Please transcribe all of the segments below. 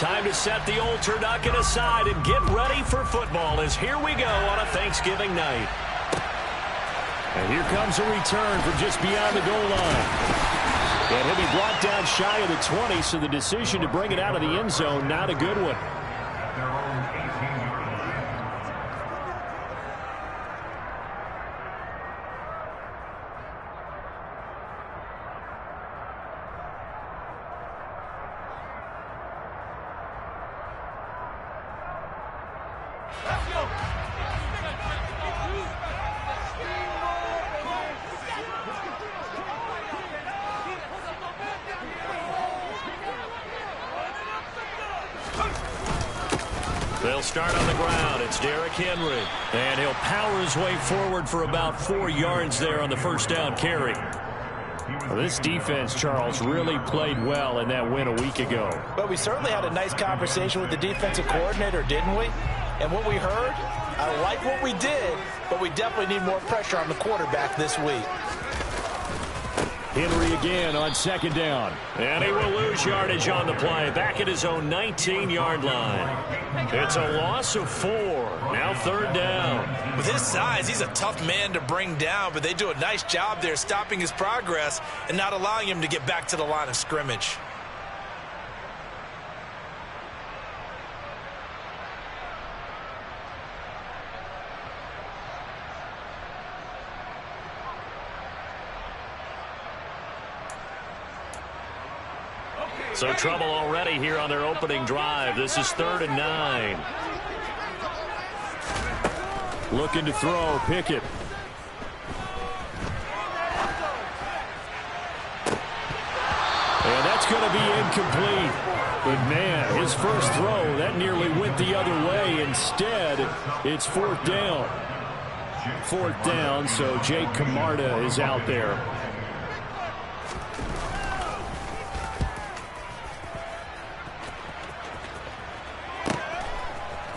Time to set the old turducken aside and get ready for football as here we go on a Thanksgiving night. And here comes a return from just beyond the goal line. And he'll be brought down shy of the 20, so the decision to bring it out of the end zone, not a good one. They'll start on the ground. It's Derrick Henry. And he'll power his way forward for about 4 yards there on the first down carry. Well, this defense, Charles, really played well in that win a week ago. But we certainly had a nice conversation with the defensive coordinator, didn't we? And what we heard, I like what we did, but we definitely need more pressure on the quarterback this week. Henry again on second down. And he will lose yardage on the play. Back at his own 19-yard line. It's a loss of 4. Now third down. With his size, he's a tough man to bring down, but they do a nice job there stopping his progress and not allowing him to get back to the line of scrimmage. So trouble already here on their opening drive. This is 3rd and 9. Looking to throw, Pickett. And that's going to be incomplete. But, man, his first throw, that nearly went the other way. Instead, it's 4th down. 4th down, so Jake Camarda is out there.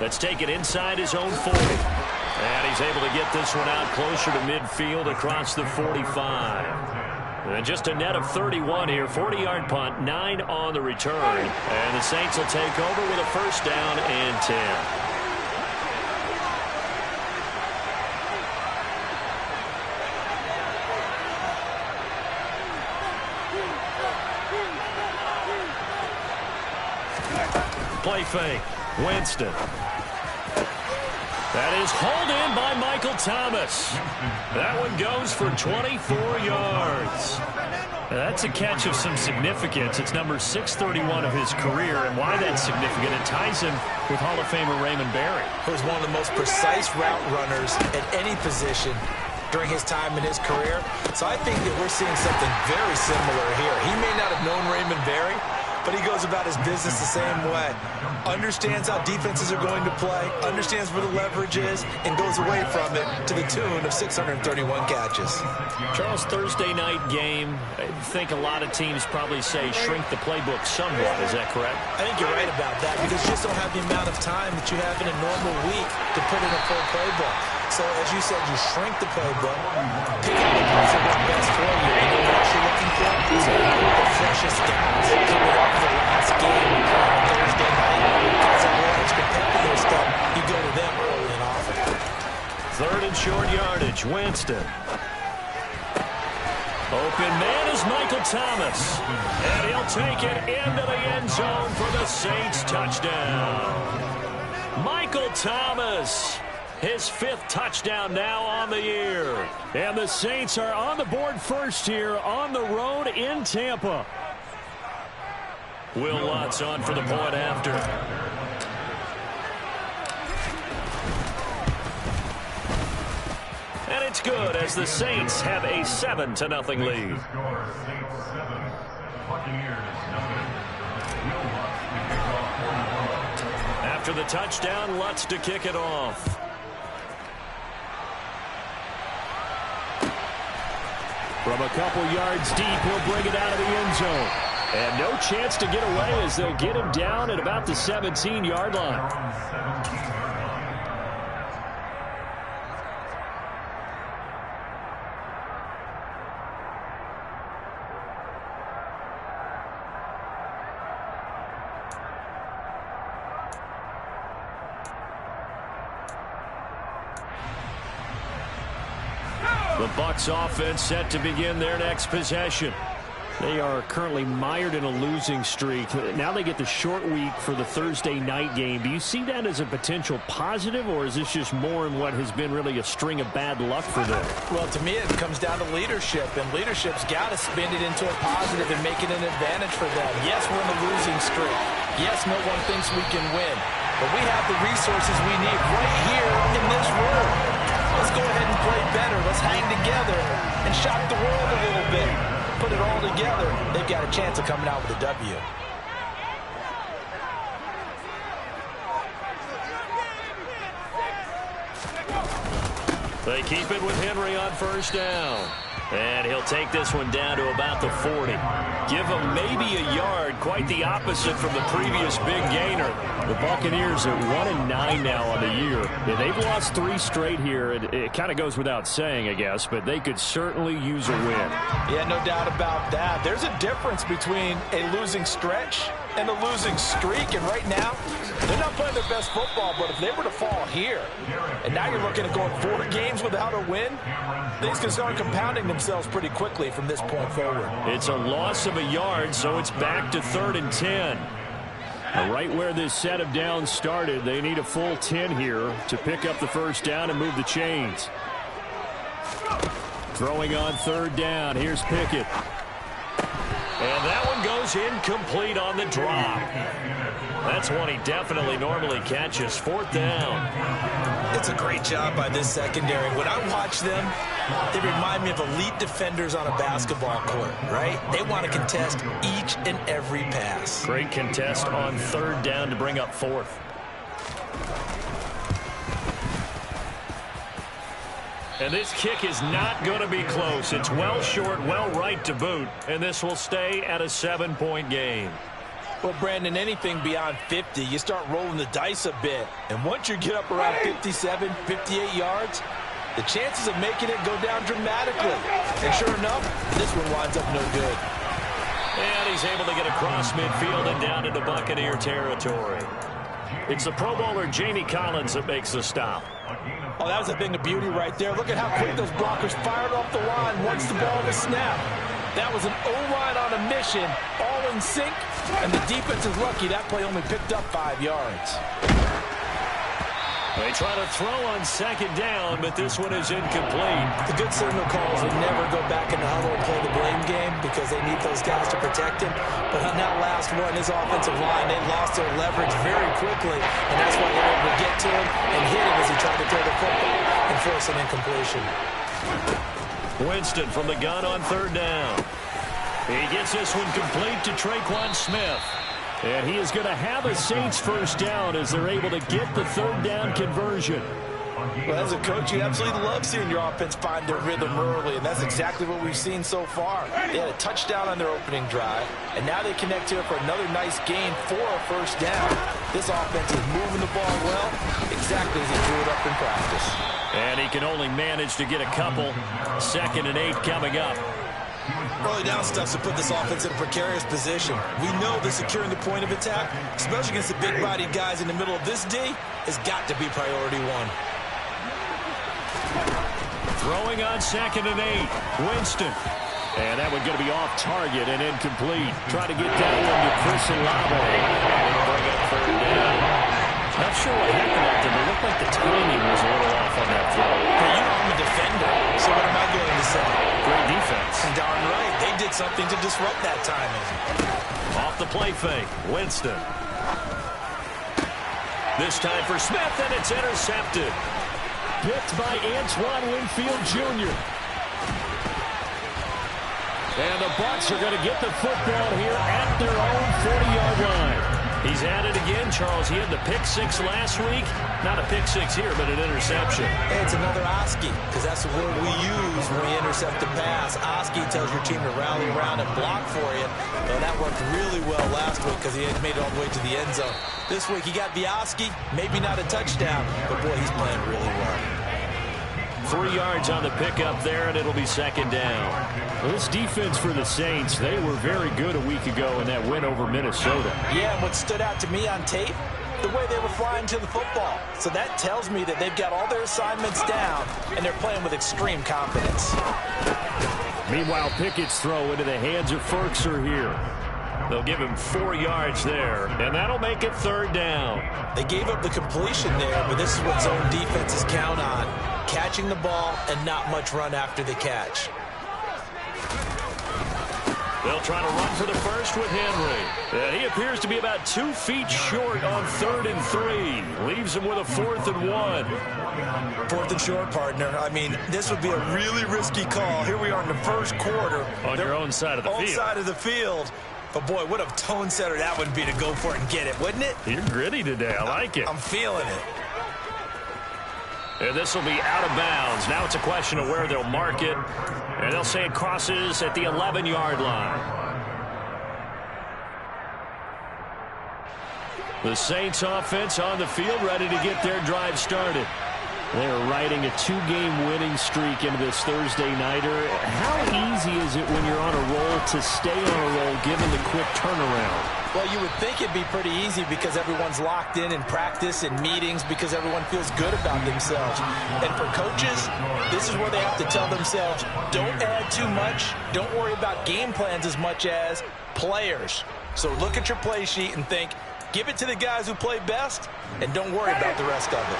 Let's take it inside his own 40. And he's able to get this one out closer to midfield across the 45. And just a net of 31 here. 40-yard punt, 9 on the return. And the Saints will take over with a first down and 10. Play fake. Winston. That is hauled in by Michael Thomas. That one goes for 24 yards. That's a catch of some significance. It's number 631 of his career, and why that's significant, it ties him with Hall of Famer Raymond Berry. Who's one of the most precise route runners at any position during his time in his career. So I think that we're seeing something very similar here. He may not have known Raymond Berry, but he goes about his business the same way. Understands how defenses are going to play, understands where the leverage is, and goes away from it to the tune of 631 catches. Charles, Thursday night game, I think a lot of teams probably say shrink the playbook somewhat. Is that correct? I think you're right about that because you just don't have the amount of time that you have in a normal week to put in a full playbook. So, as you said, you shrink the playbook, pick up the parts that work best for you, and then what you're looking for is the freshest guys coming off the last game on Thursday night. Guys that more extra pep in their stuff, you go to them early and often. 3rd and short yardage, Winston. Open man is Michael Thomas. And he'll take it into the end zone for the Saints touchdown. Michael Thomas. His 5th touchdown now on the year. And the Saints are on the board first here on the road in Tampa. Will Lutz on for the point after. And it's good as the Saints have a 7-0 lead. After the touchdown, Lutz to kick it off. From a couple yards deep, he'll bring it out of the end zone. And no chance to get away as they'll get him down at about the 17-yard line. The Bucs offense set to begin their next possession. They are currently mired in a losing streak. Now they get the short week for the Thursday night game. Do you see that as a potential positive, or is this just more in what has been really a string of bad luck for them? Well, to me, it comes down to leadership, and leadership's got to spin it into a positive and make it an advantage for them. Yes, we're in a losing streak. Yes, no one thinks we can win, but we have the resources we need right here in this room. Let's go ahead and play better. Let's hang together and shock the world a little bit. Put it all together, they've got a chance of coming out with a W. They keep it with Henry on first down. And he'll take this one down to about the 40. Give him maybe a yard, quite the opposite from the previous big gainer. The Buccaneers are 1-9 now on the year. Yeah, they've lost 3 straight here. It kind of goes without saying, I guess, but they could certainly use a win. Yeah, no doubt about that. There's a difference between a losing stretch and a losing streak, and right now, they're not playing their best football, but if they were to fall here, and now you're looking at going 4 games without a win, things can start compounding themselves pretty quickly from this point forward. It's a loss of a yard, so it's back to 3rd and 10. Right where this set of downs started, they need a full 10 here to pick up the first down and move the chains. Throwing on 3rd down, here's Pickett. And that one goes incomplete on the drop. That's one he definitely normally catches. 4th down. It's a great job by this secondary. When I watch them, they remind me of elite defenders on a basketball court, right? They want to contest each and every pass. Great contest on 3rd down to bring up 4th. And this kick is not going to be close. It's well short, well right to boot. And this will stay at a 7-point game. Well, Brandon, anything beyond 50, you start rolling the dice a bit. And once you get up around 57, 58 yards, the chances of making it go down dramatically. And sure enough, this one winds up no good. And he's able to get across midfield and down into Buccaneer territory. It's the Pro Bowler Jamie Collins that makes the stop. Oh, that was a thing of beauty right there. Look at how quick those blockers fired off the line once the ball was snapped. That was an O-line on a mission, all in sync, and the defense is lucky that play only picked up 5 yards. They try to throw on 2nd down, but this one is incomplete. The good signal calls will never go back in the huddle and play the blame game because they need those guys to protect him. But on that last one, his offensive line, they lost their leverage very quickly, and that's why they're able to get to him and hit him as he tried to throw the football and force an incompletion. Winston from the gun on 3rd down. He gets this one complete to Traquan Smith. And he is going to have a Saints first down as they're able to get the 3rd down conversion. Well, as a coach, you absolutely love seeing your offense find their rhythm early, and that's exactly what we've seen so far. They had a touchdown on their opening drive, and now they connect here for another nice gain for a first down. This offense is moving the ball well, exactly as he drew it up in practice. And he can only manage to get a couple. 2nd and 8 coming up. Early down stuff to put this offense in a precarious position. We know that securing the point of attack, especially against the big-bodied guys in the middle of this D, has got to be priority 1. Throwing on 2nd and 8. Winston. And that one going to be off target and incomplete. Trying to get that one to Chris Olave. And he'll bring up 3rd down. Not sure what happened out there, but it looked like the timing was a little off on that throw. Hey, you know I'm a defender, so what am I going to say? Great defense. Darn right. They did something to disrupt that timing. Off the play fake. Winston. This time for Smith, and it's intercepted. Picked by Antoine Winfield Jr. And the Bucs are going to get the football here at their own 40-yard line. He's at it again, Charles. He had the pick 6 last week. Not a pick 6 here, but an interception. Hey, it's another Oski, because that's the word we use when we intercept the pass. Oski tells your team to rally around and block for you. Well, that worked really well last week because he had made it all the way to the end zone. This week he got the Oski, maybe not a touchdown, but boy, he's playing really well. 3 yards on the pickup there, and it'll be 2nd down. Well, this defense for the Saints, they were very good a week ago in that win over Minnesota. Yeah, and what stood out to me on tape, the way they were flying to the football. So that tells me that they've got all their assignments down, and they're playing with extreme confidence. Meanwhile, Pickett's throw into the hands of Ferkser here. They'll give him 4 yards there, and that'll make it 3rd down. They gave up the completion there, but this is what zone defenses count on. Catching the ball and not much run after the catch. They'll try to run for the first with Henry. And he appears to be about 2 feet short on 3rd and 3. Leaves him with a 4th and 1. 4th and short, partner. I mean, this would be a really risky call. Here we are in the first quarter. On your own side of the field. Own side of the field. But, boy, what a tone setter that would be to go for it and get it, wouldn't it? You're gritty today. I like it. I'm feeling it. And this will be out of bounds. Now it's a question of where they'll mark it. And they'll say it crosses at the 11-yard line. The Saints offense on the field, ready to get their drive started. They're riding a 2-game winning streak into this Thursday nighter. How easy is it when you're on a roll to stay on a roll given the quick turnaround? Well, you would think it'd be pretty easy because everyone's locked in practice and meetings because everyone feels good about themselves. And for coaches, this is where they have to tell themselves, don't add too much, don't worry about game plans as much as players. So look at your play sheet and think, give it to the guys who play best, and don't worry about the rest of it.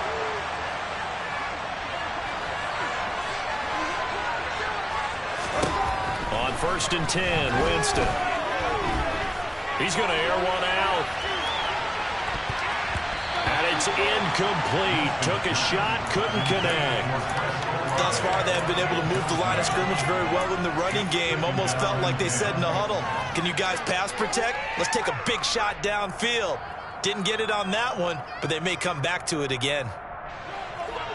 On 1st and 10, Winston. He's going to air one out. And it's incomplete. Took a shot, couldn't connect. Thus far, they have been able to move the line of scrimmage very well in the running game. Almost felt like they said in the huddle, can you guys pass protect? Let's take a big shot downfield. Didn't get it on that one, but they may come back to it again.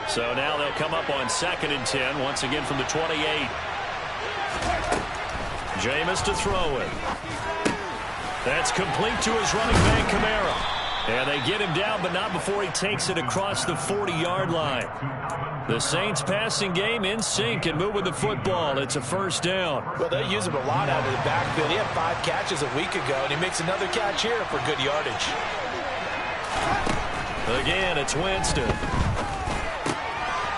So now they'll come up on 2nd and 10, once again from the 28. Jameis to throw it. That's complete to his running back, Kamara. And they get him down, but not before he takes it across the 40-yard line. The Saints passing game in sync and moving the football. It's a 1st down. Well, they use him a lot out of the backfield. He had 5 catches a week ago, and he makes another catch here for good yardage. Again, it's Winston.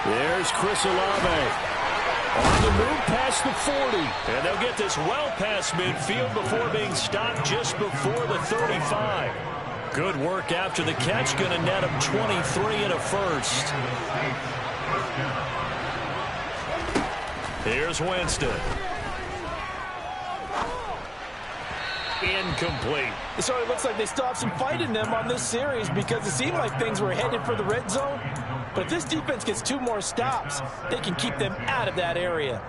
There's Chris Olave. On the move past the 40. And they'll get this well past midfield before being stopped just before the 35. Good work after the catch. Going to net him 23 and a 1st. Here's Winston. Incomplete. So it looks like they still have some fight in them on this series because it seemed like things were headed for the red zone. But if this defense gets 2 more stops, they can keep them out of that area.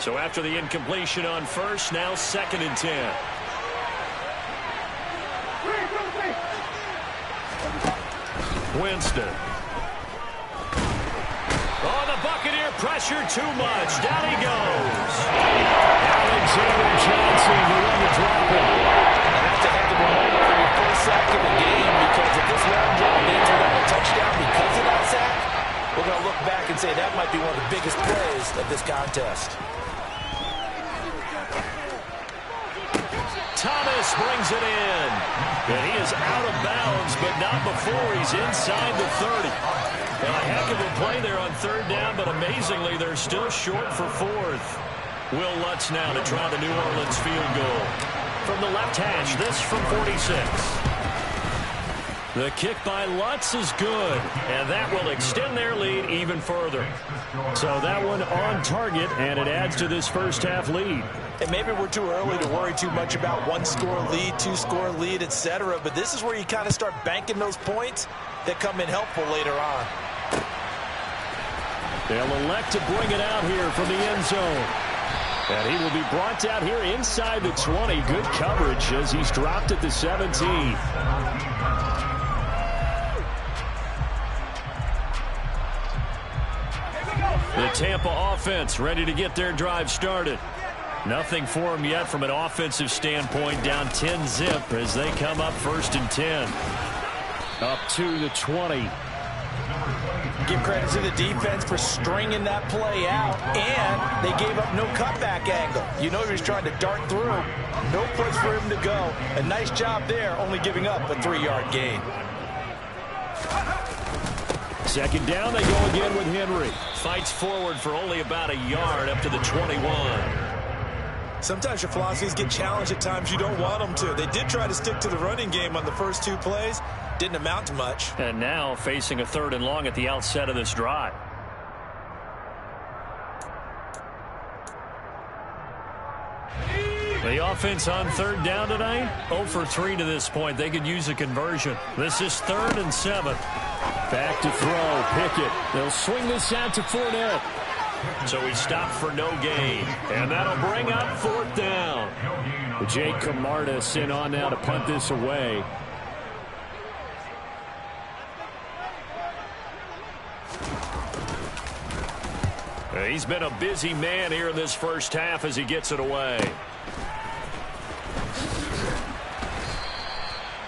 So after the incompletion on 1st, now 2nd and 10. Winston. Oh, the Buccaneer pressure too much. Down he goes. Alexander Johnson, the one to drop him. And that's a heck of a moment for your first sack of the game because if this round drive ends without a touchdown because of that sack, we're going to look back and say that might be one of the biggest plays of this contest. Thomas brings it in. And he is out of bounds, but not before he's inside the 30. And a heck of a play there on 3rd down, but amazingly, they're still short for 4th. Will Lutz now to try the New Orleans field goal. From the left hash, this from 46. The kick by Lutz is good, and that will extend their lead even further. So that one on target, and it adds to this first half lead. And maybe we're too early to worry too much about 1-score lead, 2-score lead, etc. But this is where you kind of start banking those points that come in helpful later on. They'll elect to bring it out here from the end zone. And he will be brought out here inside the 20. Good coverage as he's dropped at the 17. The Tampa offense ready to get their drive started. Nothing for them yet from an offensive standpoint. Down 10-zip as they come up 1st and 10. Up to the 20. Give credit to the defense for stringing that play out, and they gave up no cutback angle. You know he was trying to dart through. No place for him to go. A nice job there, only giving up a 3-yard gain. Second down, they go again with Henry. Fights forward for only about a yard up to the 21. Sometimes your philosophies get challenged at times you don't want them to. They did try to stick to the running game on the first 2 plays. Didn't amount to much. And now facing a 3rd and long at the outset of this drive. The offense on 3rd down tonight, 0 for 3 to this point. They could use a conversion. This is 3rd and 7. Back to throw, Pickett. They'll swing this out to Fournette. So he stopped for no gain. And that'll bring up 4th down. Jake Camardas in on now to punt this away. He's been a busy man here in this first half as he gets it away.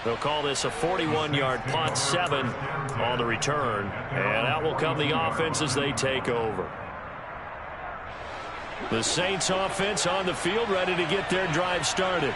They'll call this a 41-yard punt, 7 on the return. And out will come the offense as they take over. The Saints offense on the field, ready to get their drive started.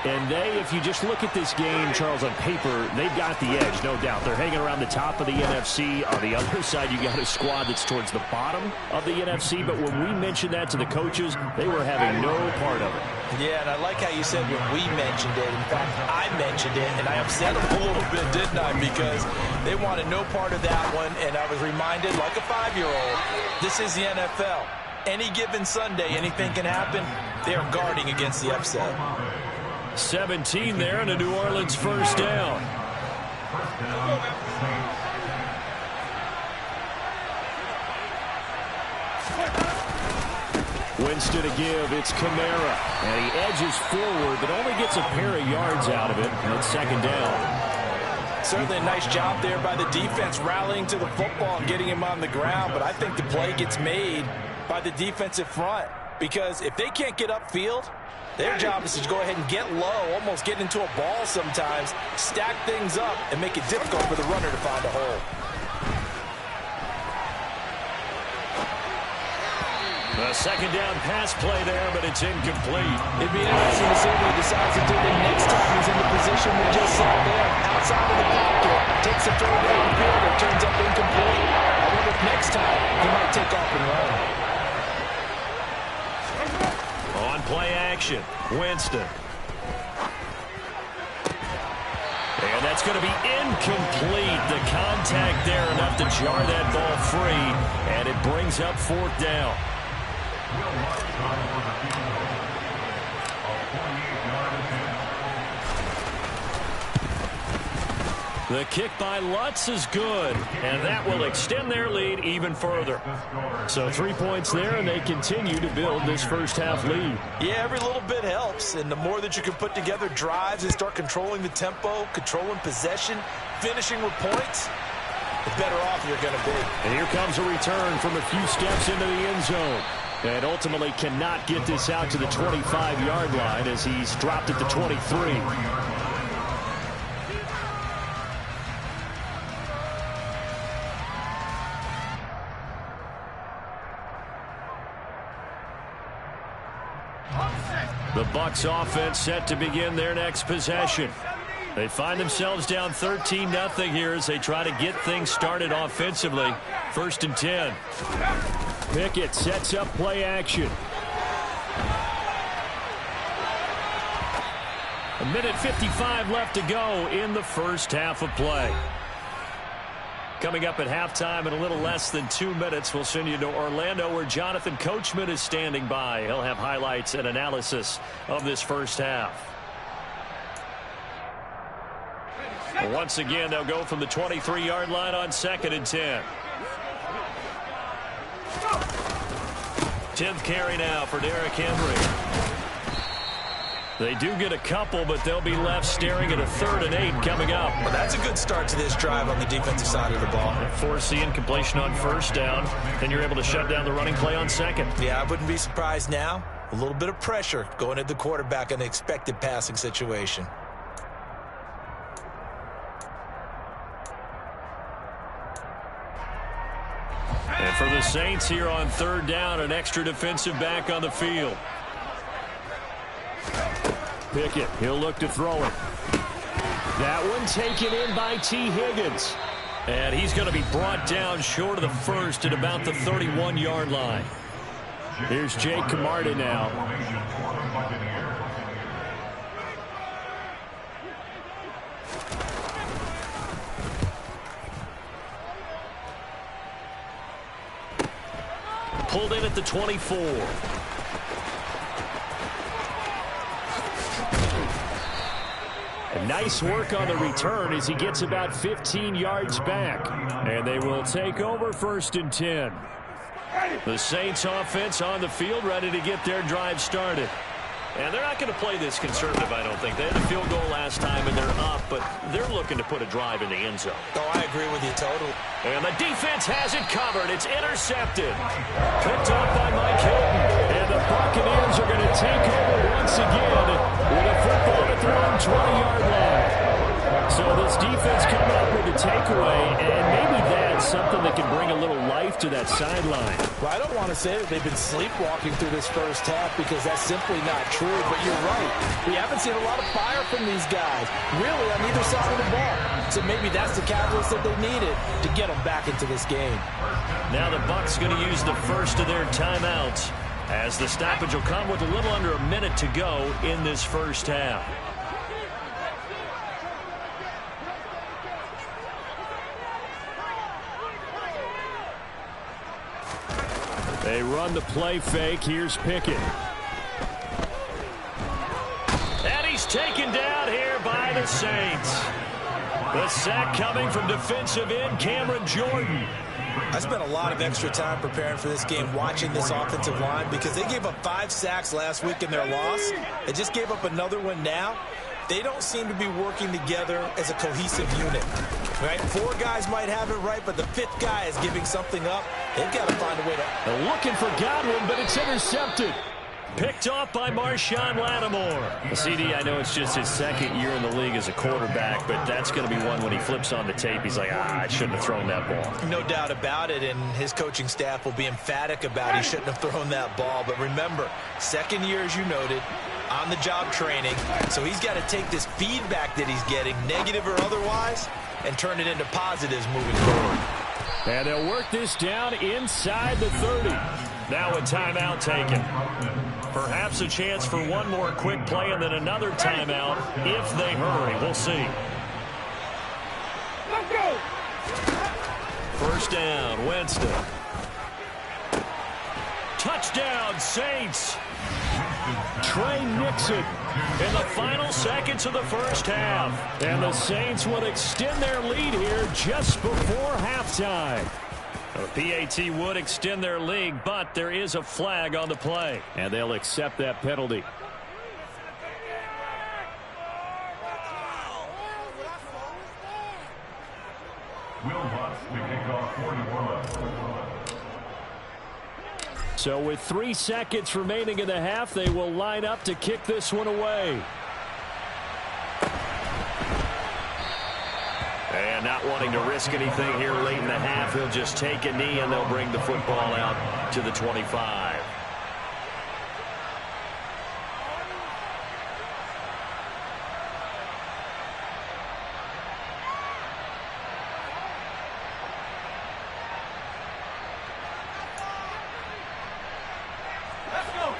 And they, if you just look at this game, Charles, on paper, they've got the edge, no doubt. They're hanging around the top of the NFC. On the other side, you got a squad that's towards the bottom of the NFC. But when we mentioned that to the coaches, they were having no part of it. Yeah, and I like how you said when we mentioned it. In fact, I mentioned it, and I upset them a little bit, didn't I? Because they wanted no part of that one, and I was reminded, like a 5-year-old, this is the NFL. Any given Sunday, anything can happen. They are guarding against the upset. 17 there and a New Orleans first down. Winston to give. It's Kamara. And he edges forward, but only gets a pair of yards out of it. And it's 2nd down. Certainly a nice job there by the defense rallying to the football and getting him on the ground. But I think the play gets made by the defensive front. Because if they can't get upfield, their job is to go ahead and get low, almost get into a ball sometimes, stack things up, and make it difficult for the runner to find a hole. A 2nd down pass play there, but it's incomplete. It'd be interesting to see what he decides to do the next time he's in the position we just saw there. Outside of the pocket, takes a throw downfield, it turns up incomplete. I wonder if next time he might take off and run. On play action, Winston. And that's going to be incomplete. The contact there enough to jar that ball free, and it brings up 4th down. The kick by Lutz is good, and that will extend their lead even further. So 3 points there, and they continue to build this first half lead. Yeah, every little bit helps, and the more that you can put together drives and start controlling the tempo, controlling possession, finishing with points, the better off you're going to be. And here comes a return from a few steps into the end zone. And ultimately cannot get this out to the 25-yard line as he's dropped it to 23. The Bucs offense set to begin their next possession. They find themselves down 13-0 here as they try to get things started offensively. 1st and 10. Pickett sets up play action. 1:55 left to go in the first half of play. Coming up at halftime in a little less than 2 minutes, we'll send you to Orlando where Jonathan Coachman is standing by. He'll have highlights and analysis of this first half. Once again, they'll go from the 23-yard line on 2nd and 10. 10th carry now for Derrick Henry. They do get a couple, but they'll be left staring at a 3rd and 8 coming up. Well, that's a good start to this drive on the defensive side of the ball. Force the incompletion on 1st down, then you're able to shut down the running play on 2nd. Yeah, I wouldn't be surprised now. A little bit of pressure going at the quarterback in an expected passing situation. for the Saints here on third down, an extra defensive back on the field. Pickett, he'll look to throw it. That one taken in by T. Higgins. And he's going to be brought down short of the first at about the 31-yard line. Here's Jake Camarda now. Pulled in at the 24. And nice work on the return as he gets about 15 yards back. And they will take over 1st and 10. The Saints offense on the field, ready to get their drive started. And they're not going to play this conservative, I don't think. They had a field goal last time, and they're up, but they're looking to put a drive in the end zone. Oh, I agree with you totally. And the defense has it covered. It's intercepted. Picked up by Mike Hilton. And the Bucaneers are going to take over once again with a football at their own 20-yard line. So this defense coming up with a takeaway, and maybe that's something that can bring a little life to that sideline. Well, I don't want to say that they've been sleepwalking through this first half because that's simply not true, but you're right. We haven't seen a lot of fire from these guys, really, on either side of the ball. So maybe that's the catalyst that they needed to get them back into this game. Now the Bucs going to use the first of their timeouts as the stoppage will come with a little under a minute to go in this first half. They run the play fake. Here's Pickett. And he's taken down here by the Saints. The sack coming from defensive end Cameron Jordan. I spent a lot of extra time preparing for this game, watching this offensive line, because they gave up 5 sacks last week in their loss. They just gave up another one now. They don't seem to be working together as a cohesive unit. Right? 4 guys might have it right, but the 5th guy is giving something up. They've got to find a way to... They're looking for Godwin, but it's intercepted. Picked off by Marshawn Lattimore. CD, I know it's just his 2nd year in the league as a quarterback, but that's going to be one when he flips on the tape. He's like, I shouldn't have thrown that ball. No doubt about it, and his coaching staff will be emphatic about he shouldn't have thrown that ball. But remember, 2nd year, as you noted, on-the-job training. So he's got to take this feedback that he's getting, negative or otherwise, and turn it into positives moving forward. And they'll work this down inside the 30. Now a timeout taken. Perhaps a chance for one more quick play and then another timeout if they hurry. We'll see. Let's go. First down, Winston. Touchdown, Saints. Trey Nixon in the final seconds of the first half. And the Saints will extend their lead here just before halftime. The PAT would extend their lead, but there is a flag on the play. And they'll accept that penalty. So with 3 seconds remaining in the half, they will line up to kick this one away. And not wanting to risk anything here late in the half, he'll just take a knee and they'll bring the football out to the 25.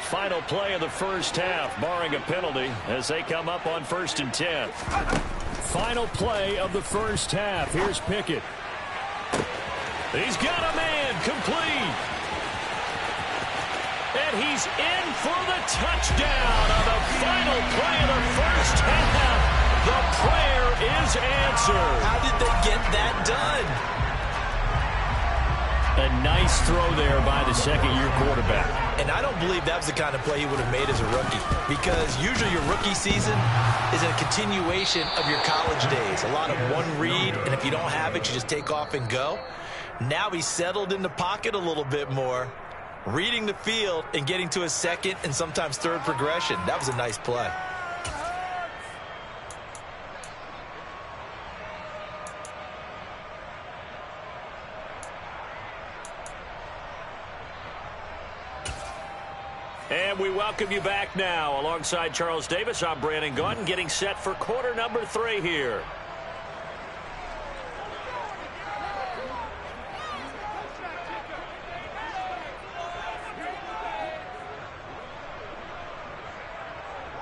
Final play of the first half, barring a penalty, as they come up on 1st and 10. Final play of the first half. Here's Pickett. He's got a man complete. And he's in for the touchdown on the final play of the first half. The prayer is answered. How did they get that done? A nice throw there by the 2nd-year quarterback. And I don't believe that was the kind of play he would have made as a rookie, because usually your rookie season is a continuation of your college days. A lot of one read, and if you don't have it, you just take off and go. Now he's settled in the pocket a little bit more, reading the field and getting to his 2nd and sometimes 3rd progression. That was a nice play. And we welcome you back now. Alongside Charles Davis, I'm Brandon Gaudin, getting set for quarter number 3 here.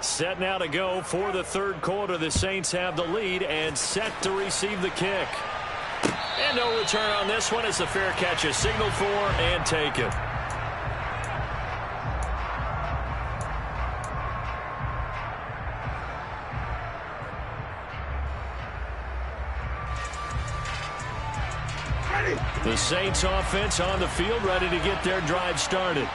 Set now to go for the third quarter. The Saints have the lead and set to receive the kick. And no return on this one as the fair catch is signaled for and taken. The Saints offense on the field, ready to get their drive started.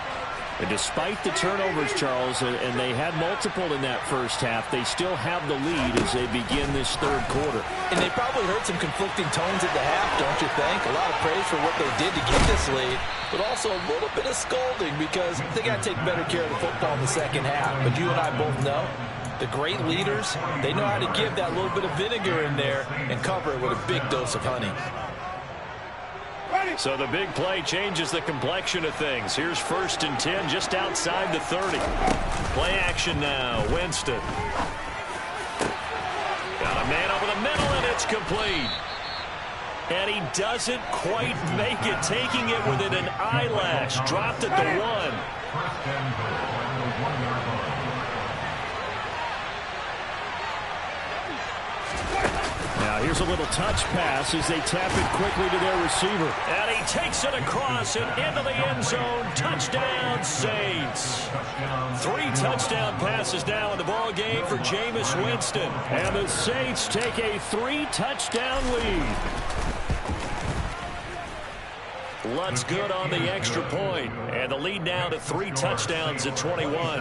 And despite the turnovers, Charles, and they had multiple in that first half, they still have the lead as they begin this third quarter. And they probably heard some conflicting tones at the half, don't you think? A lot of praise for what they did to get this lead, but also a little bit of scolding because they got to take better care of the football in the second half. But you and I both know the great leaders, they know how to give that little bit of vinegar in there and cover it with a big dose of honey. So the big play changes the complexion of things. Here's 1st and 10 just outside the 30. Play action now. Winston. Got a man over the middle, and it's complete. And he doesn't quite make it, taking it within an eyelash. Dropped at the 1. Now here's a little touch pass as they tap it quickly to their receiver. And he takes it across and into the end zone. Touchdown, Saints. 3 touchdown passes now in the ball game for Jameis Winston. And the Saints take a 3-touchdown lead. Lutz good on the extra point. And the lead now to 3 touchdowns at 21.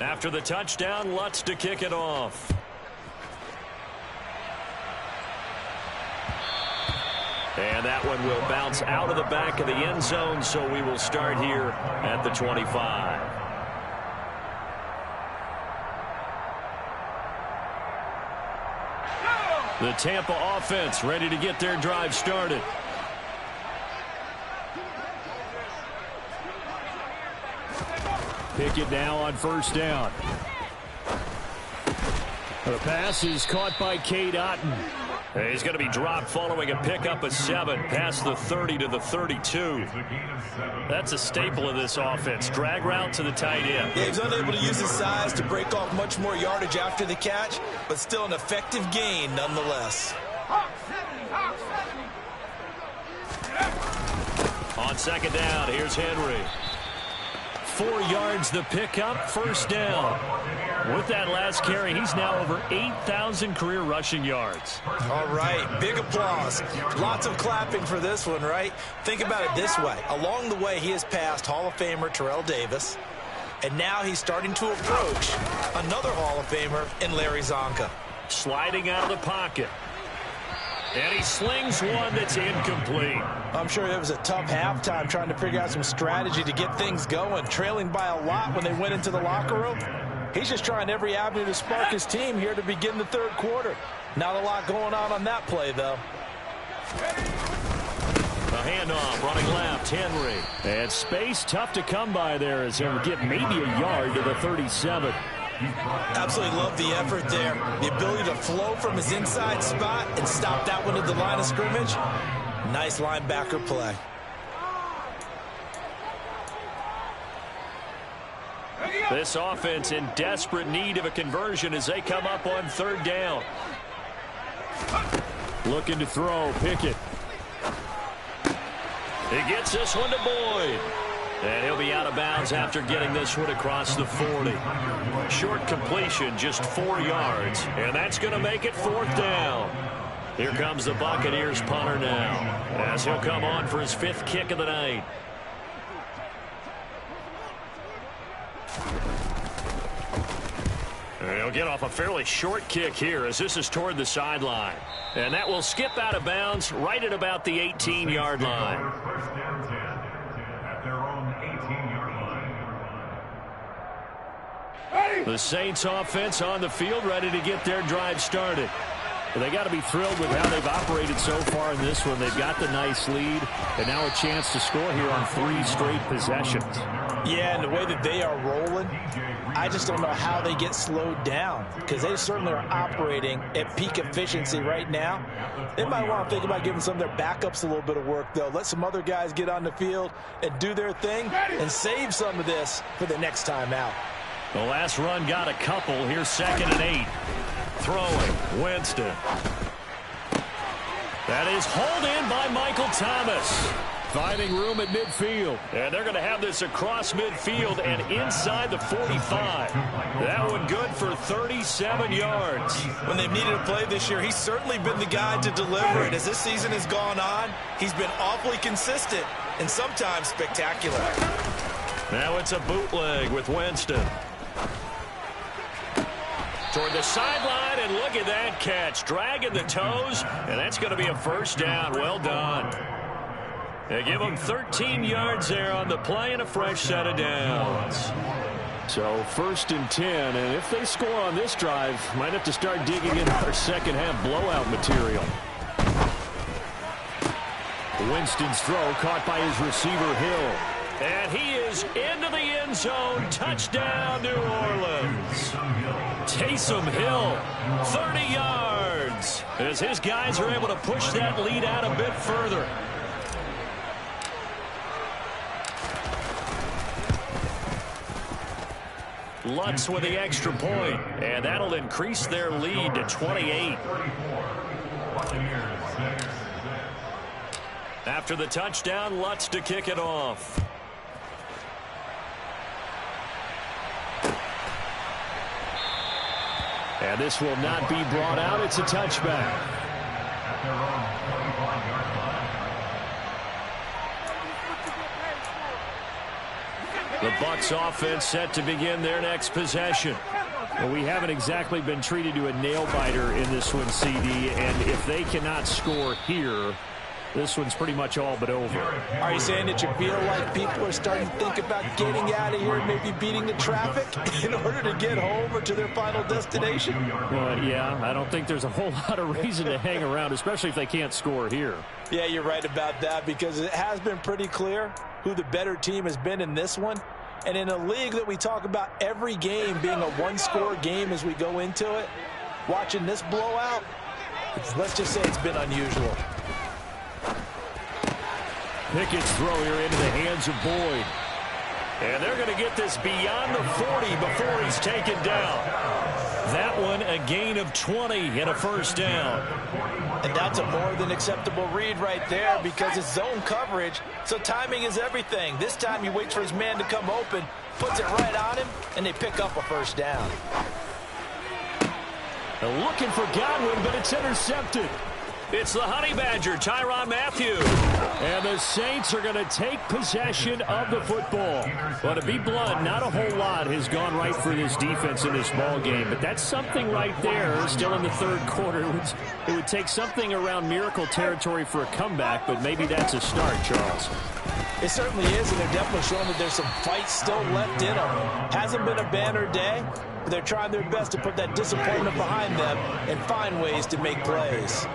After the touchdown, Lutz to kick it off. And that one will bounce out of the back of the end zone, so we will start here at the 25. The Tampa offense ready to get their drive started. Pickett now on 1st down. The pass is caught by Cade Otton. He's going to be dropped following a pickup of 7 past the 30 to the 32. That's a staple of this offense. Drag route to the tight end. Yeah, he's unable to use his size to break off much more yardage after the catch, but still an effective gain nonetheless. On 2nd down, here's Henry. 4 yards the pickup, 1st down. With that last carry, he's now over 8,000 career rushing yards. All right, big applause. Lots of clapping for this one, right? Think about it this way. Along the way, he has passed Hall of Famer Terrell Davis, and now he's starting to approach another Hall of Famer in Larry Zonka. Sliding out of the pocket. And he slings one that's incomplete. I'm sure it was a tough halftime trying to figure out some strategy to get things going. Trailing by a lot when they went into the locker room. He's just trying every avenue to spark his team here to begin the third quarter. Not a lot going on that play, though. A handoff, running left, Henry. And space tough to come by there as he'll get maybe a yard to the 37. Absolutely love the effort there. The ability to flow from his inside spot and stop that one at the line of scrimmage. Nice linebacker play. This offense in desperate need of a conversion as they come up on 3rd down. Looking to throw, Pickett. He gets this one to Boyd. And he'll be out of bounds after getting this one across the 40. Short completion, just 4 yards. And that's going to make it 4th down. Here comes the Buccaneers punter now, as he'll come on for his 5th kick of the night. He'll get off a fairly short kick here as this is toward the sideline. And that will skip out of bounds right at about the 18-yard line. The Saints offense on the field ready to get their drive started. Well, they got to be thrilled with how they've operated so far in this one. They've got the nice lead, and now a chance to score here on 3 straight possessions. Yeah, and the way that they are rolling, I just don't know how they get slowed down, because they certainly are operating at peak efficiency right now. They might want to think about giving some of their backups a little bit of work, though. Let some other guys get on the field and do their thing and save some of this for the next time out. The last run got a couple. Here's 2nd and 8. Throwing, Winston. That is hauled in by Michael Thomas. Finding room at midfield. And they're going to have this across midfield and inside the 45. That one good for 37 yards. When they've needed a play this year, he's certainly been the guy to deliver it. As this season has gone on, he's been awfully consistent and sometimes spectacular. Now it's a bootleg with Winston. Toward the sideline, and look at that catch. Dragging the toes, and that's going to be a first down. Well done. They give them 13 yards there on the play and a fresh set of downs. So 1st and 10, and if they score on this drive, might have to start digging in our second half blowout material. Winston's throw caught by his receiver Hill. And he is into the end zone. Touchdown, New Orleans. Taysom Hill, 30 yards, as his guys are able to push that lead out a bit further. Lutz with the extra point, and that'll increase their lead to 28. After the touchdown, Lutz to kick it off. And this will not be brought out. It's a touchback. The Bucs offense set to begin their next possession. Well, we haven't exactly been treated to a nail-biter in this one, CD, and if they cannot score here, this one's pretty much all but over. Are you saying that you feel like people are starting to think about getting out of here and maybe beating the traffic in order to get home or to their final destination? Well, yeah, I don't think there's a whole lot of reason to hang around, especially if they can't score here. Yeah, you're right about that, because it has been pretty clear who the better team has been in this one. And in a league that we talk about every game being a one-score game as we go into it, watching this blowout, let's just say it's been unusual. Pickett's throw here into the hands of Boyd. And they're going to get this beyond the 40 before he's taken down. That one a gain of 20 and a first down. And that's a more than acceptable read right there, because it's zone coverage, so timing is everything. This time he waits for his man to come open, puts it right on him, and they pick up a first down. They're looking for Godwin, but it's intercepted. It's the Honey Badger, Tyrann Mathieu. And the Saints are going to take possession of the football. Well, to be blunt, not a whole lot has gone right for this defense in this ball game, but that's something right there. Still in the third quarter. It would take something around miracle territory for a comeback, but maybe that's a start, Charles. It certainly is, and they're definitely showing that there's some fight still left in them. Hasn't been a banner day, but they're trying their best to put that disappointment behind them and find ways to make plays.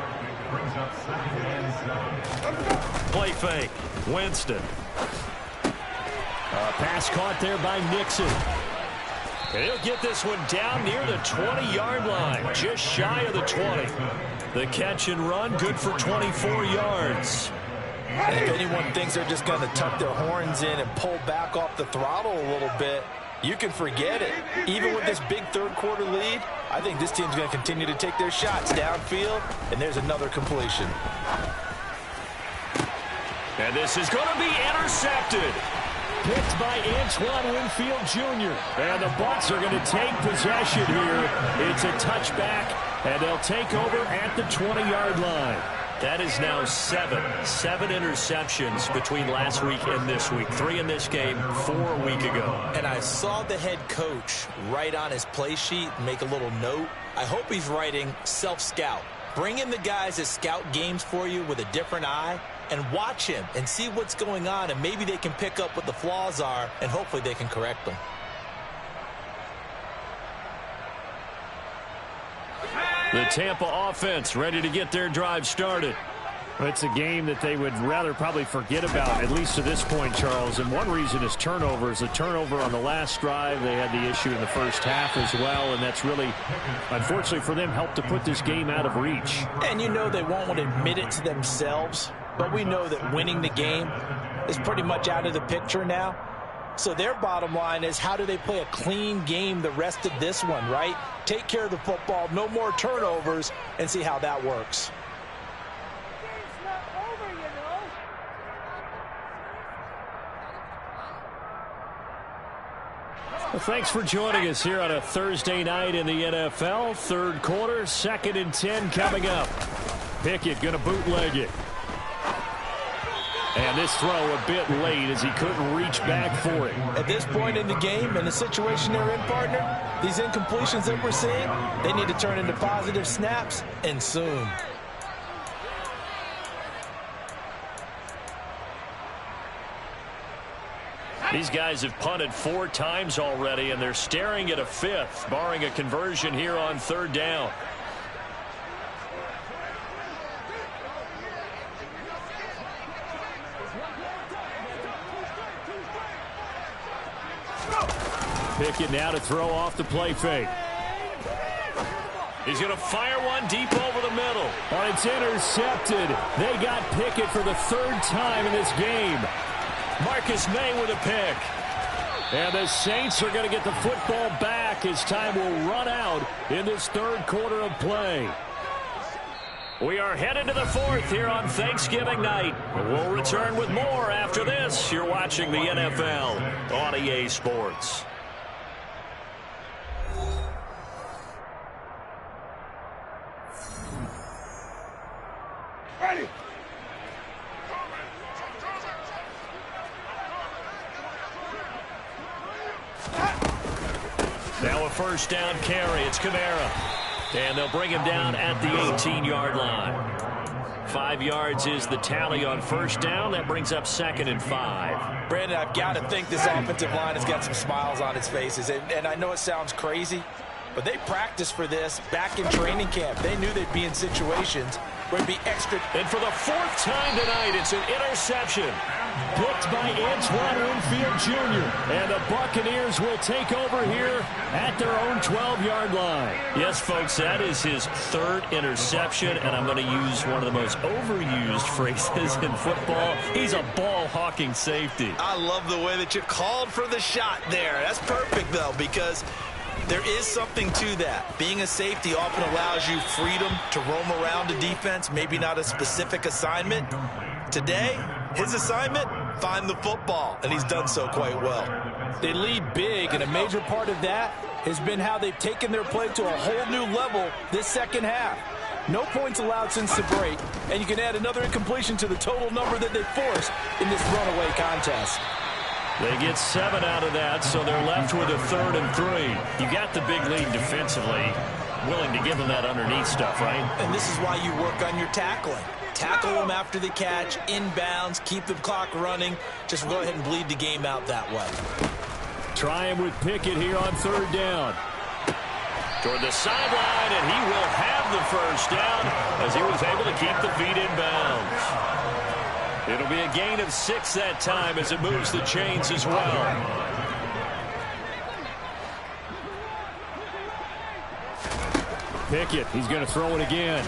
Play fake. Winston. Pass caught there by Nixon. And he'll get this one down near the 20-yard line, just shy of the 20. The catch and run, good for 24 yards. And if anyone thinks they're just going to tuck their horns in and pull back off the throttle a little bit, you can forget it. Even with this big third-quarter lead, I think this team's going to continue to take their shots downfield, and there's another completion. And this is going to be intercepted. Picked by Antoine Winfield Jr. And the Bucs are going to take possession here. It's a touchback, and they'll take over at the 20-yard line. That is now seven interceptions between last week and this week. 3 in this game, 4 a week ago. And I saw the head coach write on his play sheet and make a little note. I hope he's writing self-scout. Bring in the guys that scout games for you with a different eye and watch him and see what's going on, and maybe they can pick up what the flaws are, and hopefully they can correct them. The Tampa offense ready to get their drive started. It's a game that they would rather probably forget about, at least to this point, Charles. And one reason is turnovers. The turnover on the last drive, they had the issue in the first half as well, and that's really, unfortunately for them, helped to put this game out of reach. And you know they won't admit it to themselves, but we know that winning the game is pretty much out of the picture now. So their bottom line is, how do they play a clean game the rest of this one, right? Take care of the football, no more turnovers, and see how that works. Well, thanks for joining us here on a Thursday night in the NFL. Third quarter, 2nd and 10 coming up. Pickett going to bootleg it. And this throw a bit late as he couldn't reach back for it. At this point in the game, and the situation they're in, partner, these incompletions that we're seeing, they need to turn into positive snaps, and soon. These guys have punted 4 times already, and they're staring at a 5th, barring a conversion here on 3rd down. Pickett now to throw off the play fake. He's going to fire one deep over the middle. Oh, it's intercepted. They got Pickett for the 3rd time in this game. Marcus May with a pick. And the Saints are going to get the football back as time will run out in this 3rd quarter of play. We are headed to the 4th here on Thanksgiving night. We'll return with more after this. You're watching the NFL on EA Sports. Ready. Now a 1st down carry. It's Kamara. And they'll bring him down at the 18-yard line. 5 yards is the tally on 1st down. That brings up 2nd and 5. Brandon, I've got to think this offensive line has got some smiles on its faces. And I know it sounds crazy, but they practiced for this back in training camp. They knew they'd be in situations where it'd be extra. And for the 4th time tonight, it's an interception. Picked by Antoine Winfield Jr. And the Buccaneers will take over here at their own 12-yard line. Yes, folks, that is his 3rd interception, and I'm going to use one of the most overused phrases in football. He's a ball-hawking safety. I love the way that you called for the shot there. That's perfect, though, because there is something to that. Being a safety often allows you freedom to roam around a defense, maybe not a specific assignment. Today, his assignment, find the football, and he's done so quite well. They lead big, and a major part of that has been how they've taken their play to a whole new level this 2nd half. No points allowed since the break, and you can add another incompletion to the total number that they forced in this runaway contest. They get 7 out of that, so they're left with a 3rd and 3. You got the big lead defensively, willing to give them that underneath stuff, right? And this is why you work on your tackling. Tackle them after the catch, inbounds, keep the clock running. Just go ahead and bleed the game out that way. Try him with Pickett here on 3rd down. Toward the sideline, and he will have the 1st down as he was able to keep the feet in bounds. It'll be a gain of 6 that time as it moves the chains as well. Pickett, he's going to throw it again.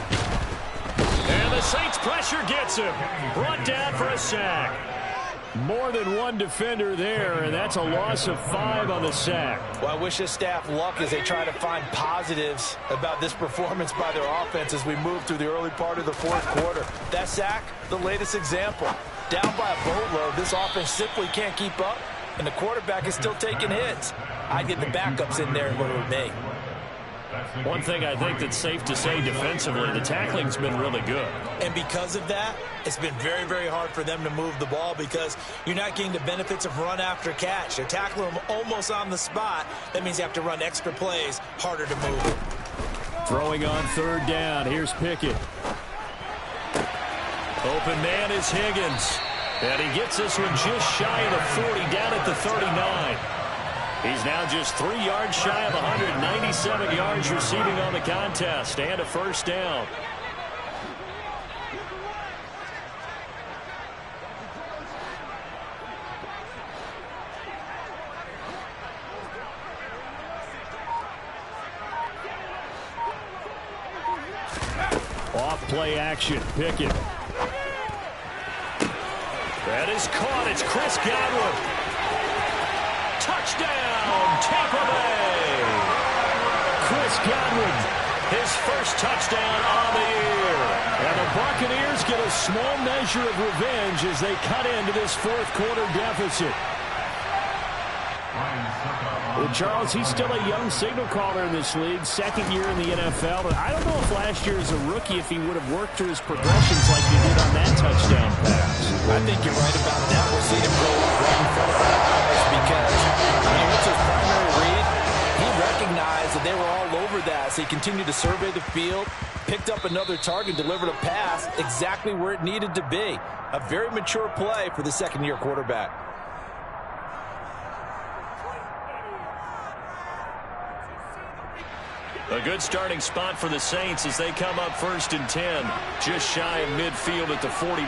And the Saints pressure gets him. Brought down for a sack. More than one defender there, and that's a loss of 5 on the sack. Well, I wish this staff luck as they try to find positives about this performance by their offense as we move through the early part of the 4th quarter. That sack, the latest example. Down by a boatload, this offense simply can't keep up, and the quarterback is still taking hits. I'd get the backups in there and go with me. One thing I think that's safe to say defensively, the tackling's been really good. And because of that, it's been very, very hard for them to move the ball because you're not getting the benefits of run after catch. They're tackling them almost on the spot. That means you have to run extra plays, harder to move. Throwing on 3rd down. Here's Pickett. Open man is Higgins. And he gets this one just shy of the 40, down at the 39. He's now just 3 yards shy of 197 yards receiving on the contest and a first down. Off play action. Pickett. That is caught. It's Chris Godwin. Touchdown, Tampa Bay. Chris Godwin, his first touchdown on the year. And the Buccaneers get a small measure of revenge as they cut into this fourth quarter deficit. Well, Charles, he's still a young signal caller in this league, second year in the NFL. But I don't know if last year as a rookie, if he would have worked through his progressions like he did on that touchdown pass. I think you're right about that. We'll see him go right in front of the eyes because, what's his primary read? He recognized that they were all over that, so he continued to survey the field, picked up another target, delivered a pass exactly where it needed to be. A very mature play for the second-year quarterback. A good starting spot for the Saints as they come up 1st and 10, just shy of midfield at the 49.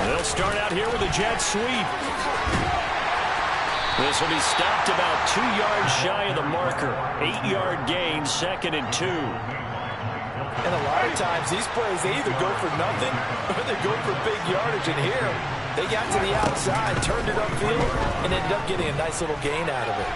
They'll start out here with a jet sweep. This will be stopped about 2 yards shy of the marker. 8-yard gain, 2nd and 2. And a lot of times these plays, they either go for nothing or they go for big yardage. And here, they got to the outside, turned it upfield, and ended up getting a nice little gain out of it.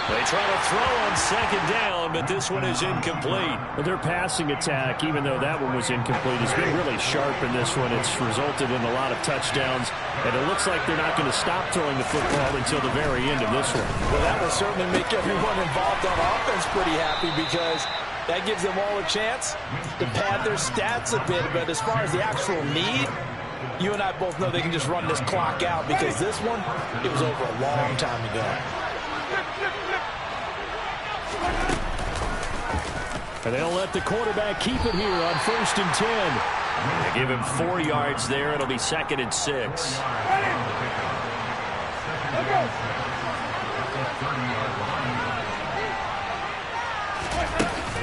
They try to throw on 2nd down, but this one is incomplete. Well, their passing attack, even though that one was incomplete, has been really sharp in this one. It's resulted in a lot of touchdowns, and it looks like they're not going to stop throwing the football until the very end of this one. Well, that will certainly make everyone involved on offense pretty happy because that gives them all a chance to pad their stats a bit. But as far as the actual need, you and I both know they can just run this clock out because this one, it was over a long time ago. And they'll let the quarterback keep it here on 1st and 10. They give him 4 yards there. It'll be 2nd and 6.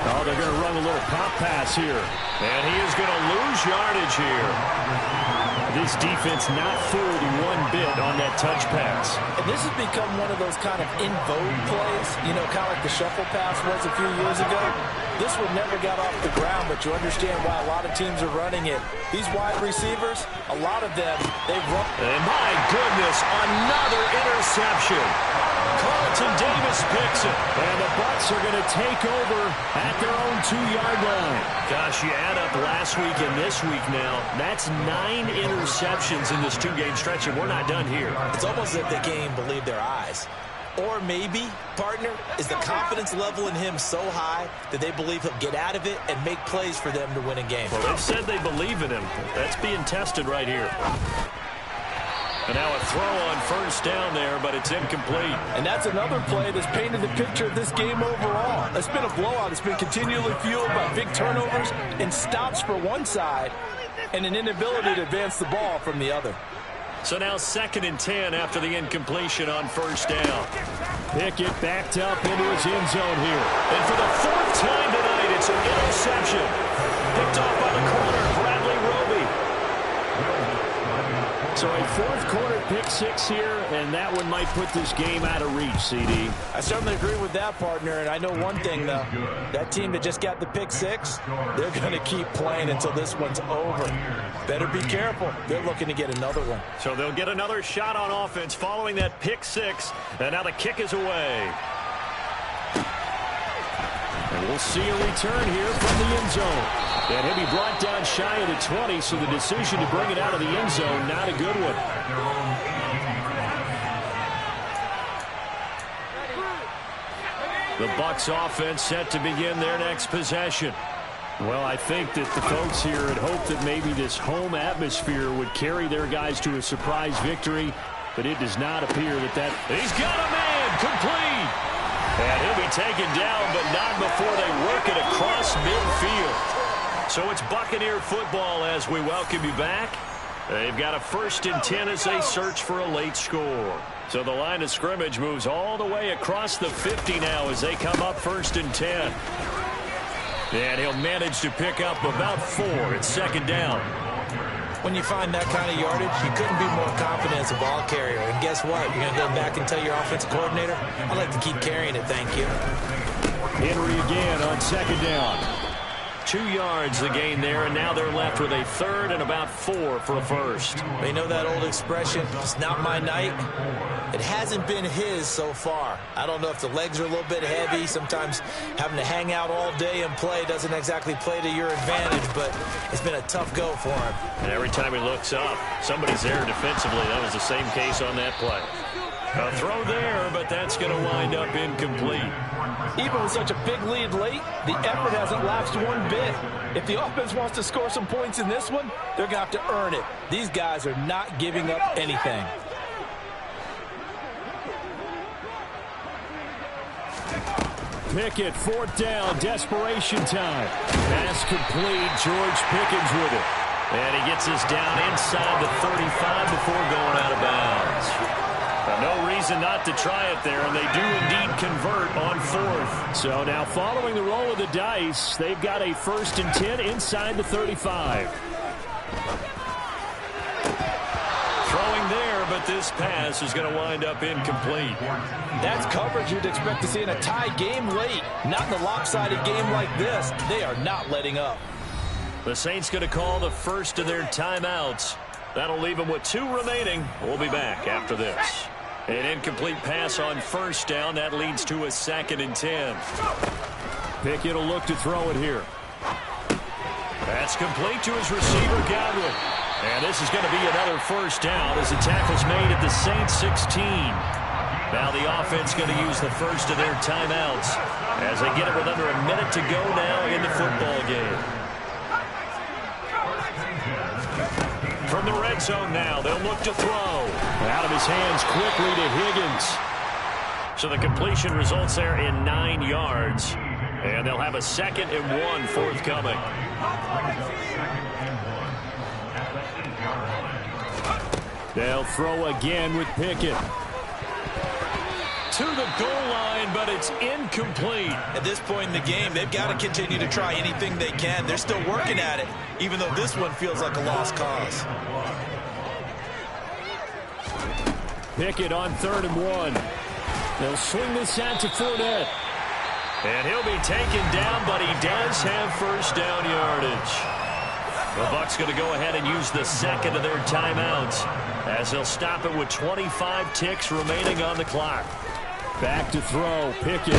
Oh, they're going to run a little pop pass here. And he is going to lose yardage here. This defense not fooled one bit on that touch pass. And this has become one of those kind of in vogue plays, kind of like the shuffle pass was a few years ago. This one never got off the ground, but you understand why a lot of teams are running it. These wide receivers, a lot of them, they run. And my goodness, another interception. Carlton Davis picks it. And the Bucs are going to take over at their own 2-yard line. Gosh, you add up last week and this week now, that's 9 interceptions in this 2-game stretch, and we're not done here. It's almost as if they can't even believe their eyes. Or maybe, partner, is the confidence level in him so high that they believe he'll get out of it and make plays for them to win a game. Well, they've said they believe in him. That's being tested right here. And now a throw on 1st down there, but it's incomplete. And that's another play that's painted the picture of this game overall. It's been a blowout. It's been continually fueled by big turnovers and stops for one side and an inability to advance the ball from the other. So now 2nd and 10 after the incompletion on 1st down. Pickett backed up into his end zone here. And for the 4th time tonight, it's an interception. Picked off by the corner, Bradley Roby. So a 4th quarter pick 6 here, and that one might put this game out of reach, CD. I certainly agree with that, partner, and I know one thing, though. That team that just got the pick 6, they're going to keep playing until this one's over. Better be careful. They're looking to get another one. So they'll get another shot on offense following that pick 6, and now the kick is away. And we'll see a return here from the end zone. And he'll be brought down shy of the 20, so the decision to bring it out of the end zone, not a good one. The Bucs offense set to begin their next possession. Well, I think that the folks here had hoped that maybe this home atmosphere would carry their guys to a surprise victory, but it does not appear that. He's got a man, complete. And he'll be taken down, but not before they work it across midfield. So it's Buccaneer football as we welcome you back. They've got a 1st and 10 as they search for a late score. So the line of scrimmage moves all the way across the 50 now as they come up 1st and 10. And he'll manage to pick up about 4 at 2nd down. When you find that kind of yardage, you couldn't be more confident as a ball carrier. And guess what? You're going to go back and tell your offensive coordinator, I'd like to keep carrying it, thank you. Henry again on 2nd down. 2 yards the gain there, and now they're left with a 3rd and about 4 for a 1st. They know that old expression, it's not my night. It hasn't been his so far. I don't know if the legs are a little bit heavy. Sometimes having to hang out all day and play doesn't exactly play to your advantage, but it's been a tough go for him. And every time he looks up, somebody's there defensively. That was the same case on that play. A throw there, but that's going to wind up incomplete. Even with such a big lead late, the effort hasn't lapsed one bit. If the offense wants to score some points in this one, they're going to have to earn it. These guys are not giving up anything. Pickett, 4th down, desperation time. Pass complete, George Pickens with it. And he gets us down inside the 35 before going out of bounds. No reason not to try it there, and they do indeed convert on 4th. So now following the roll of the dice, they've got a 1st and 10 inside the 35. Throwing there, but this pass is going to wind up incomplete. That's coverage you'd expect to see in a tie game late. Not in a lopsided game like this. They are not letting up. The Saints going to call the first of their timeouts. That'll leave them with 2 remaining. We'll be back after this. An incomplete pass on 1st down. That leads to a 2nd and 10. Pickett will look to throw it here. That's complete to his receiver, Godwin. And this is going to be another 1st down as the tackle's made at the Saints 16. Now the offense going to use the first of their timeouts as they get it with under a minute to go now in the football game. From the red zone now, they'll look to throw. Out of his hands quickly to Higgins. So the completion results there in 9 yards. And they'll have a 2nd and 1 forthcoming. They'll throw again with Pickett. To the goal line, but it's incomplete. At this point in the game, they've got to continue to try anything they can. They're still working at it, even though this one feels like a lost cause. Pickett on 3rd and 1. They'll swing this out to Fournette. And he'll be taken down, but he does have 1st down yardage. The Bucs going to go ahead and use the 2nd of their timeouts as they'll stop it with 25 ticks remaining on the clock. Back to throw, Pickett.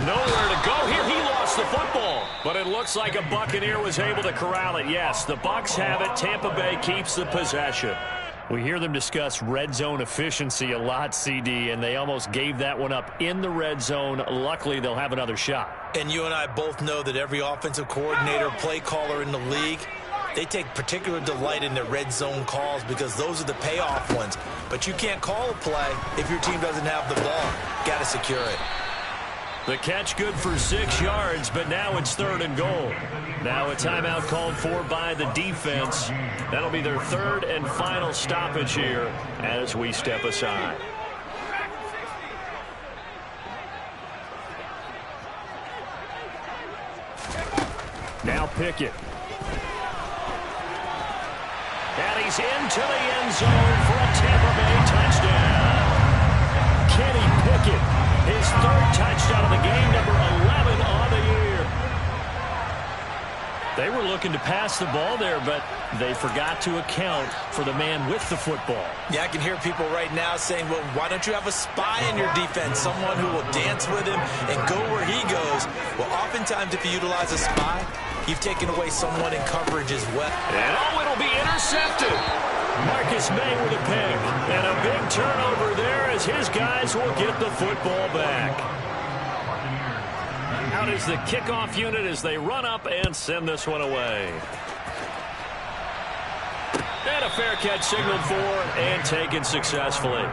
Nowhere to go here. He lost the football. But it looks like a Buccaneer was able to corral it. Yes, the Bucs have it. Tampa Bay keeps the possession. We hear them discuss red zone efficiency a lot, CD, and they almost gave that one up in the red zone. Luckily, they'll have another shot. And you and I both know that every offensive coordinator, play caller in the league, they take particular delight in their red zone calls because those are the payoff ones. But you can't call a play if your team doesn't have the ball. Got to secure it. The catch good for 6 yards, but now it's 3rd and goal. Now a timeout called for by the defense. That'll be their 3rd and final stoppage here as we step aside. Now Pickett. And he's into the end zone for a Tampa Bay touchdown. Kenny Pickett, his 3rd touchdown of the game, number 11 on the year. They were looking to pass the ball there, but they forgot to account for the man with the football. Yeah, I can hear people right now saying, well, why don't you have a spy in your defense, someone who will dance with him and go where he goes? Well, oftentimes if you utilize a spy, you've taken away someone in coverage as well. And oh, it'll be intercepted. Marcus May with a pick. And a big turnover there as his guys will get the football back. Out is the kickoff unit as they run up and send this one away. And a fair catch signaled for and taken successfully.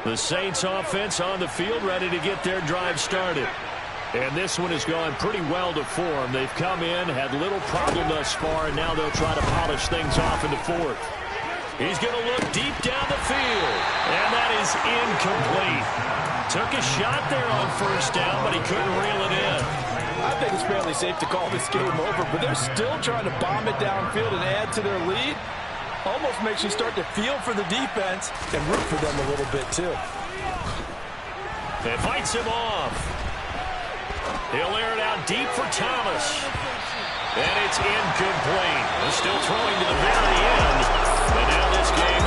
The Saints offense on the field, ready to get their drive started. And this one has gone pretty well to form. They've come in, had little problem thus far, and now they'll try to polish things off in the fourth. He's going to look deep down the field, and that is incomplete. Took a shot there on first down, but he couldn't reel it in. I think it's fairly safe to call this game over, but they're still trying to bomb it downfield and add to their lead. Almost makes you start to feel for the defense and root for them a little bit, too. And fights him off. He'll air it out deep for Thomas. And it's incomplete. Still throwing to the very end. But now this game